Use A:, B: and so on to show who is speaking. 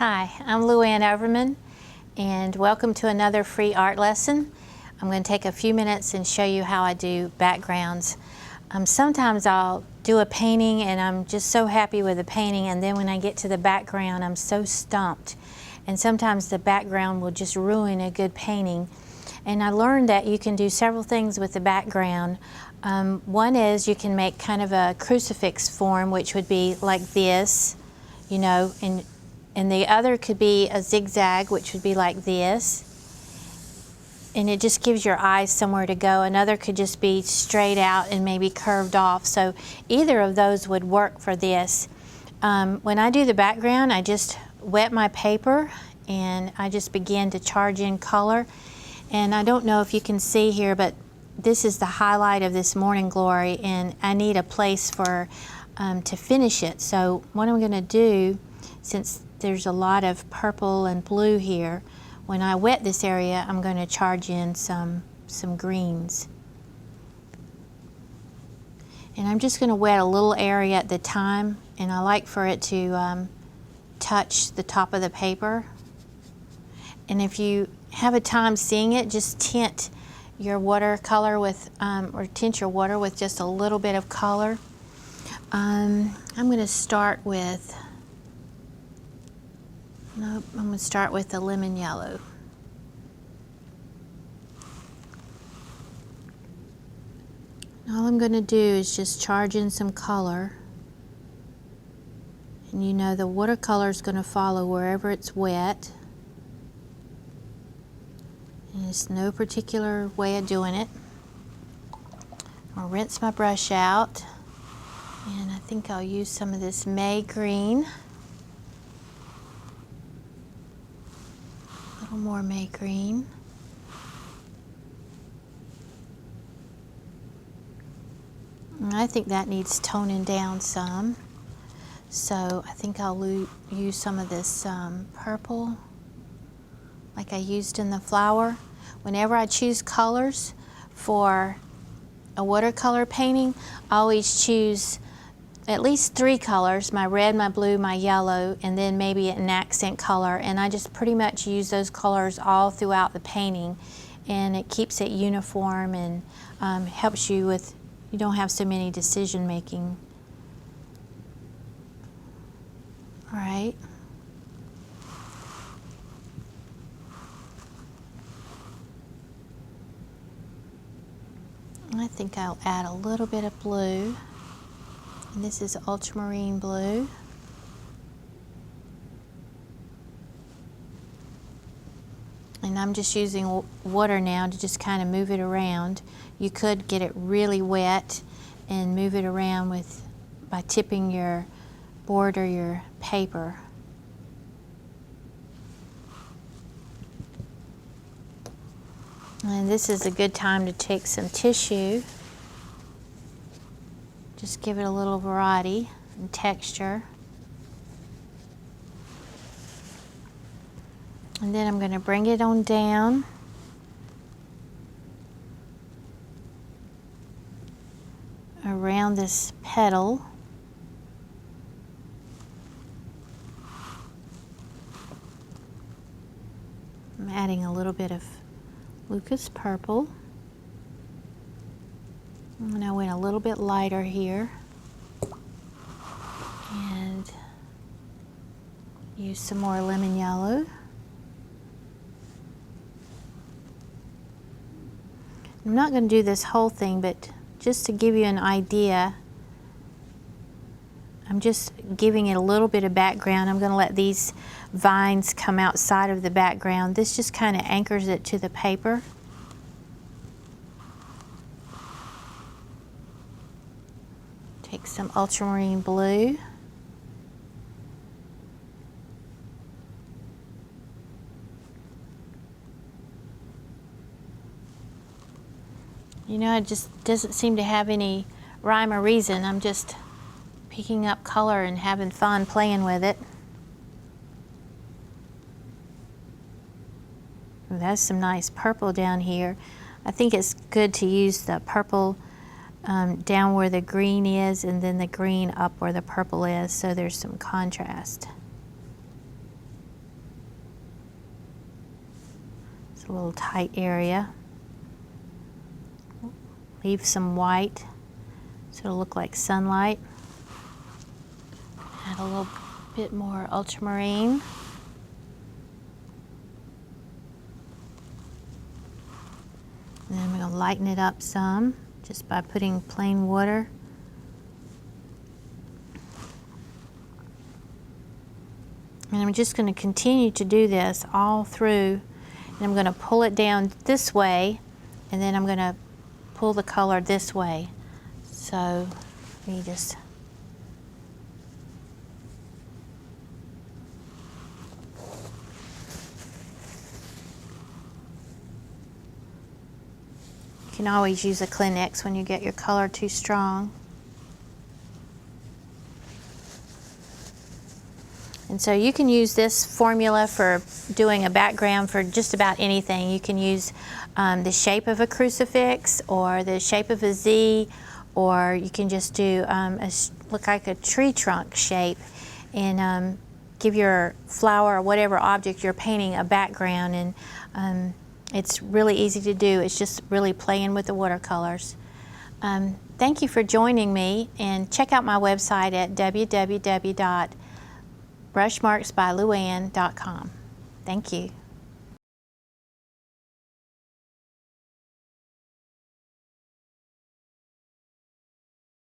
A: Hi, I'm Lou Ann Overman, and welcome to another free art lesson. I'm going to take a few minutes and show you how I do backgrounds. Sometimes I'll do a painting and I'm just so happy with the painting, and then when I get to the background I'm so stumped. And sometimes the background will just ruin a good painting. And I learned that you can do several things with the background. One is you can make kind of a crucifix form, which would be like this, you know, and the other could be a zigzag, which would be like this. And it just gives your eyes somewhere to go. Another could just be straight out and maybe curved off. So either of those would work for this. When I do the background, I just wet my paper and I just begin to charge in color. And I don't know if you can see here, but this is the highlight of this morning glory, and I need a place for to finish it. So what I'm going to do, since there's a lot of purple and blue here, when I wet this area, I'm going to charge in some greens. And I'm just going to wet a little area at the time, and I like for it to touch the top of the paper. And if you have a time seeing it, just tint your watercolor with, or tint your water with just a little bit of color. I'm going to start with, nope, I'm going to start with the lemon yellow. All I'm going to do is just charge in some color. And you know the watercolor is going to follow wherever it's wet. And there's no particular way of doing it. I'll rinse my brush out. And I think I'll use some of this May green. A little more May green. And I think that needs toning down some. So I think I'll use some of this purple, like I used in the flower. Whenever I choose colors for a watercolor painting, I always choose at least 3 colors, my red, my blue, my yellow, and then maybe an accent color. And I just pretty much use those colors all throughout the painting, and it keeps it uniform and helps you with, you don't have so many decision making. All right. I think I'll add a little bit of blue. And this is ultramarine blue. And I'm just using water now to just kind of move it around. You could get it really wet and move it around by tipping your board or your paper. And this is a good time to take some tissue. Just give it a little variety and texture. And then I'm going to bring it on down. Around this petal. I'm adding a little bit of Lucas purple. And I went a little bit lighter here. And use some more lemon yellow. I'm not going to do this whole thing, but just to give you an idea, I'm just giving it a little bit of background. I'm going to let these vines come outside of the background. This just kind of anchors it to the paper. Take some ultramarine blue. You know, it just doesn't seem to have any rhyme or reason. I'm just picking up color and having fun playing with it. Ooh, that's some nice purple down here. I think it's good to use the purple down where the green is, and then the green up where the purple is, so there's some contrast. a little tight area. Leave some white so it'll look like sunlight. Add a little bit more ultramarine. And then we're going to lighten it up some just by putting plain water. And I'm just going to continue to do this all through. And I'm going to pull it down this way, and then I'm going to pull the color this way. So you just you can always use a Kleenex when you get your color too strong. And so you can use this formula for doing a background for just about anything. You can use the shape of a crucifix or the shape of a Z, or you can just do look like a tree trunk shape and give your flower or whatever object you're painting a background. And it's really easy to do. It's just really playing with the watercolors. Thank you for joining me, and check out my website at www.brushmarksbylouann.com. Thank you.